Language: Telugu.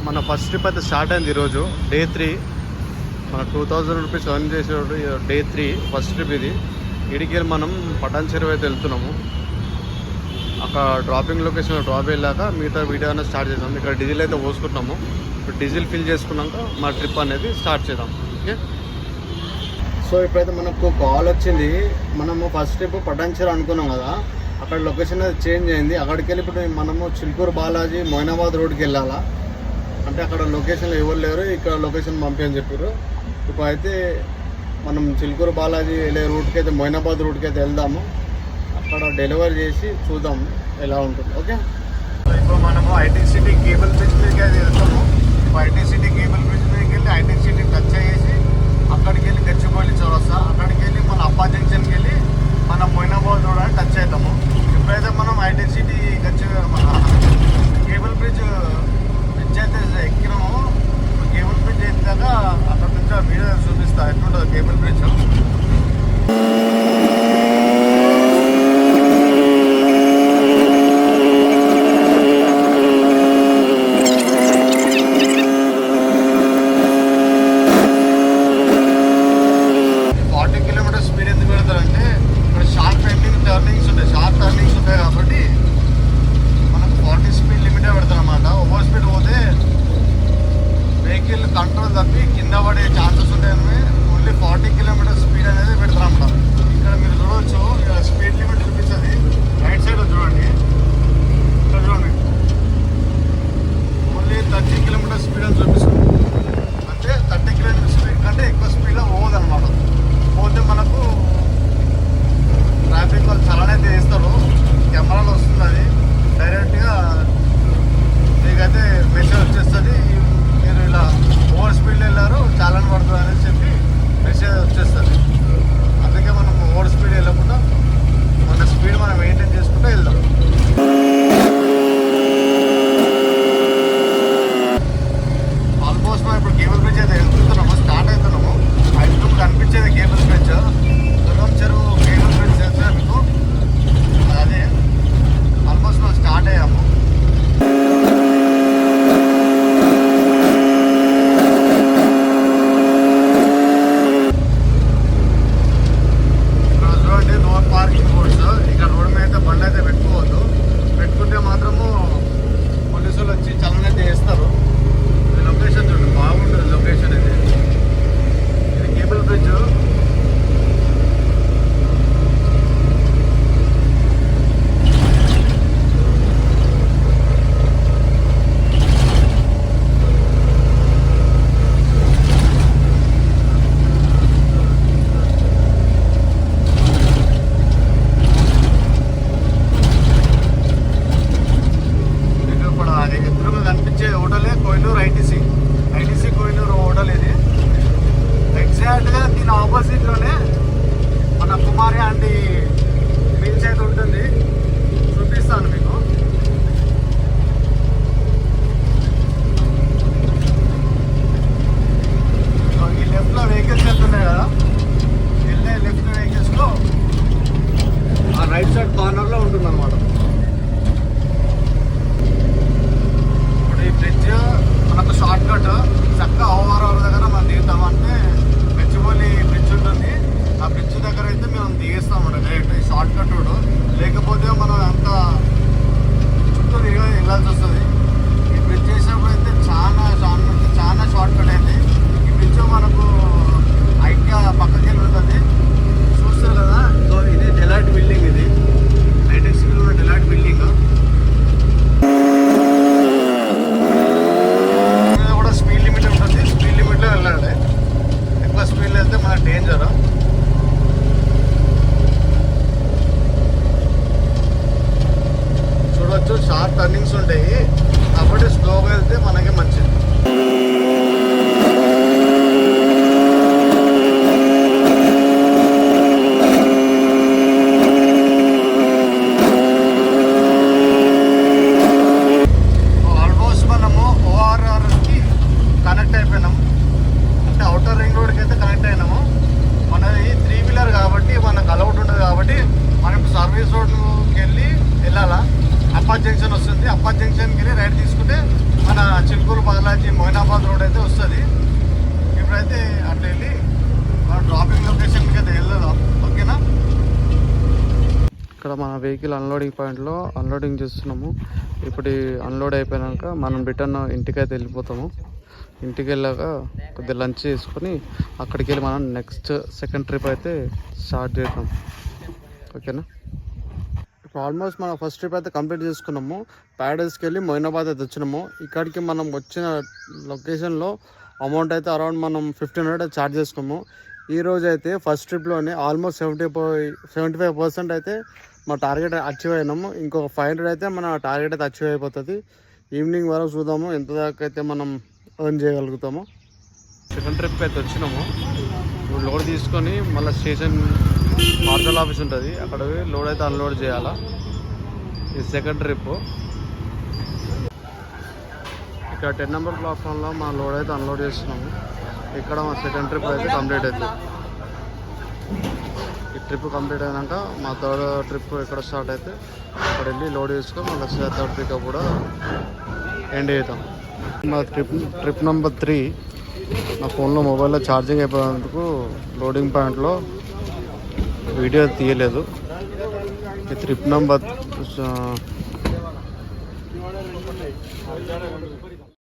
మన ఫస్ట్ ట్రిప్ అయితే స్టార్ట్ అయింది ఈరోజు డే 3. మన 2000 రూపీస్ ఎర్న్ చేసేవాడు డే 3 ఫస్ట్ ట్రిప్ ఇది. ఇడికి మనం పటాన్ చెరువు అయితే వెళ్తున్నాము. అక్కడ డ్రాపింగ్ లొకేషన్ డ్రాప్ వెళ్ళాక మిగతా వీడియో అనేది స్టార్ట్ చేద్దాం. ఇక్కడ డీజిల్ అయితే పోసుకుంటున్నాము. ఇప్పుడు డీజిల్ ఫిల్ చేసుకున్నాక మా ట్రిప్ అనేది స్టార్ట్ చేద్దాం. ఓకే, సో ఇప్పుడైతే మనకు కాల్ వచ్చింది. మనము ఫస్ట్ ట్రిప్ పటాన్ చెరువు అనుకున్నాం కదా, అక్కడ లొకేషన్ అయితే చేంజ్ అయింది. అక్కడికి వెళ్ళి ఇప్పుడు మనము చిలుకూరు బాలాజీ మొయినాబాద్ రోడ్కి వెళ్ళాలా. అంటే అక్కడ లొకేషన్లో ఎవరు లేరు, ఇక్కడ లొకేషన్ పంపించని చెప్పారు. ఇప్పుడు అయితే మనం చిలుకూరు బాలాజీ వెళ్ళే రూట్కి అయితే మొయినాబాద్ రూట్కి అయితే వెళ్దాము. అక్కడ డెలివరీ చేసి చూద్దాం ఎలా ఉంటుంది. ఓకే, ఇప్పుడు మనము ఐటీ సిటీ కేబుల్ బ్రిడ్జ్ మీదకి అయితే వెళ్తాము. ఇప్పుడు ఐటీ సిటీ కేబుల్ బ్రిడ్జ్ మీదకి వెళ్ళి ఐటీ సిటీ టచ్ చేసి అక్కడికి వెళ్ళి గచ్చిబౌలి చౌరస్తా, అక్కడికి వెళ్ళి మన అబ్బా జంక్షన్కి వెళ్ళి మనం మొయినాబాద్ రోడ్ అని టచ్ అవుతాము. ఇప్పుడైతే మనం ఐటీ సిటీ మన కేబుల్ బ్రిడ్జ్ అయితే ఎక్కినాము. కేబుల్ బ్రిడ్జ్ ఎక్కాక అక్కడ నుంచి వీడియో చూపిస్తా ఎట్లుంటుంది కేబుల్ బ్రిడ్జ్. కంట్రోల్ తప్పి కింద పడే ఛాన్సెస్ ఉంటాయని ఓన్లీ 40 కిలోమీటర్ స్పీడ్ అనేది పెడతారన్నమాట. ఇక్కడ మీరు చూడవచ్చు, ఇక్కడ స్పీడ్ లిమిట్ చూపిస్తుంది. రైట్ సైడ్ చూడండి, ఇక్కడ చూడండి ఓన్లీ 30 కిలోమీటర్ స్పీడ్ అని చూపిస్తుంది. అంటే 30 కిలోమీటర్ స్పీడ్ కంటే ఎక్కువ స్పీడ్లో పోదన్నమాట. పోతే మనకు ట్రాఫిక్ వాళ్ళు చలాన్ అయితే వేస్తారు, కెమెరాలో వస్తుంది. అది డైరెక్ట్గా మీకైతే మెసేజ్ వచ్చేస్తుంది, మీరు ఇలా ఓవర్ స్పీడ్ వెళ్ళారు చాలాన్ పడుతుంది అని చెప్పి మెసేజ్ వచ్చేస్తుంది. అందుకే మనం ఓవర్ స్పీడ్ వెళ్ళకుండా మన స్పీడ్ మనం మెయింటైన్ చేసుకుంటూ వెళ్దాం. ఆల్మోస్ట్ మనం ఇప్పుడు కేబుల్ బ్రిడ్జ్ అయితే వెళ్తున్నాము, స్టార్ట్ అవుతున్నాము. అయితే కనిపించేది కేబుల్ బ్రిడ్జ్, దుర్గం చెరువు కేబుల్ బ్రిడ్జ్ తెలుసా మీకు? అదే ఆల్మోస్ట్ మనం స్టార్ట్ అయ్యాము. పార్కింగ్ బోర్డ్స్ ఇక్కడ రోడ్ మీద అయితే బండి అయితే పెట్టుకోవద్దు. పెట్టుకుంటే మాత్రము పోలీసులు వచ్చి చలన అయితే వేస్తారు. లొకేషన్ చూడండి, బాగుంటుంది లొకేషన్. ఇది cable bridge. ITC Kohinoor hotel ఇది. ఎగ్జాక్ట్గా దీని ఆపోజిట్లోనే మన కుమారి ఆంటీ మీల్స్ అయితే ఉంటుంది, చూపిస్తాను మీకు. ఈ లెఫ్ట్లో వెహికల్స్ వెళ్తున్నాయి కదా, వెళ్ళే లెఫ్ట్ వెహికల్స్లో ఆ రైట్ సైడ్ కార్నర్లో ఉంటుంది అన్నమాట. ఇప్పుడు ఈ బ్రిడ్జ్ మనకు షార్ట్ కట్. చక్కగా ఓవరాల్ దగ్గర మనం దిగుతామంటే గచ్చిబౌలి బ్రిడ్జ్ ఉంటుంది. ఆ బ్రిడ్జ్ దగ్గర అయితే మేము దిగేస్తామంట డైరెక్ట్. ఈ షార్ట్ కట్ లేకపోతే మనం అంత బాలాజీ మొయినాబాద్ రోడ్ అయితే వస్తుంది. ఇప్పుడైతే అట్లా వెళ్ళి డ్రాపింగ్ లొకేషన్కి అయితే వెళ్దాం. ఓకేనా? ఇక్కడ మన వెహికల్ అన్లోడింగ్ పాయింట్లో అన్లోడింగ్ చేస్తున్నాము. ఇప్పుడు అన్లోడ్ అయిపోయాక మనం రిటర్న్ ఇంటికైతే వెళ్ళిపోతాము. ఇంటికి వెళ్ళాక కొద్దిగా లంచ్ చేసుకొని అక్కడికి వెళ్ళి మనం నెక్స్ట్ సెకండ్ ట్రిప్ అయితే స్టార్ట్ చేద్దాం. ఓకేనా? ఇప్పుడు ఆల్మోస్ట్ మనం ఫస్ట్ ట్రిప్ అయితే కంప్లీట్ చేసుకున్నాము. ప్యారడైస్కి వెళ్ళి మొయినాబాద్ అయితే వచ్చినాము. ఇక్కడికి మనం వచ్చిన లొకేషన్లో అమౌంట్ అయితే అరౌండ్ మనం 1500 ఛార్జ్ చేసుకున్నాము. ఈరోజు అయితే ఫస్ట్ ట్రిప్లోనే ఆల్మోస్ట్ 75% అయితే మా టార్గెట్ అచీవ్ అయినాము. ఇంకొక 500 అయితే మన టార్గెట్ అయితే అచీవ్ అయిపోతుంది. ఈవినింగ్ వరకు చూద్దాము ఎంత దాకా అయితే మనం ఎర్న్ చేయగలుగుతాము. సెకండ్ ట్రిప్కి అయితే వచ్చినాము. ఇప్పుడు లోడ్ తీసుకొని మళ్ళీ స్టేషన్ పార్సల్ ఆఫీస్ ఉంటుంది, అక్కడ లోడ్ అయితే అన్లోడ్ చేయాలా. ఇది సెకండ్ ట్రిప్. ఇక్కడ 10 నెంబర్ ప్లాట్ఫామ్లో మా లోడ్ అయితే అన్లోడ్ చేస్తున్నాము. ఇక్కడ మా సెకండ్ ట్రిప్ అయితే కంప్లీట్ అవుతుంది. ఈ ట్రిప్ కంప్లీట్ అయినాక మా థర్డ్ ట్రిప్ ఎక్కడ స్టార్ట్ అయితే అక్కడ వెళ్ళి లోడ్ చేసుకొని మళ్ళీ థర్డ్ పికప్ కూడా ఎండ్ అవుతాం. మా ట్రిప్ నెంబర్ 3 నా ఫోన్లో మొబైల్లో ఛార్జింగ్ అయిపోయినందుకు లోడింగ్ పాయింట్లో వీడియో తీయలేదు. ఈ ట్రిప్ నెంబర్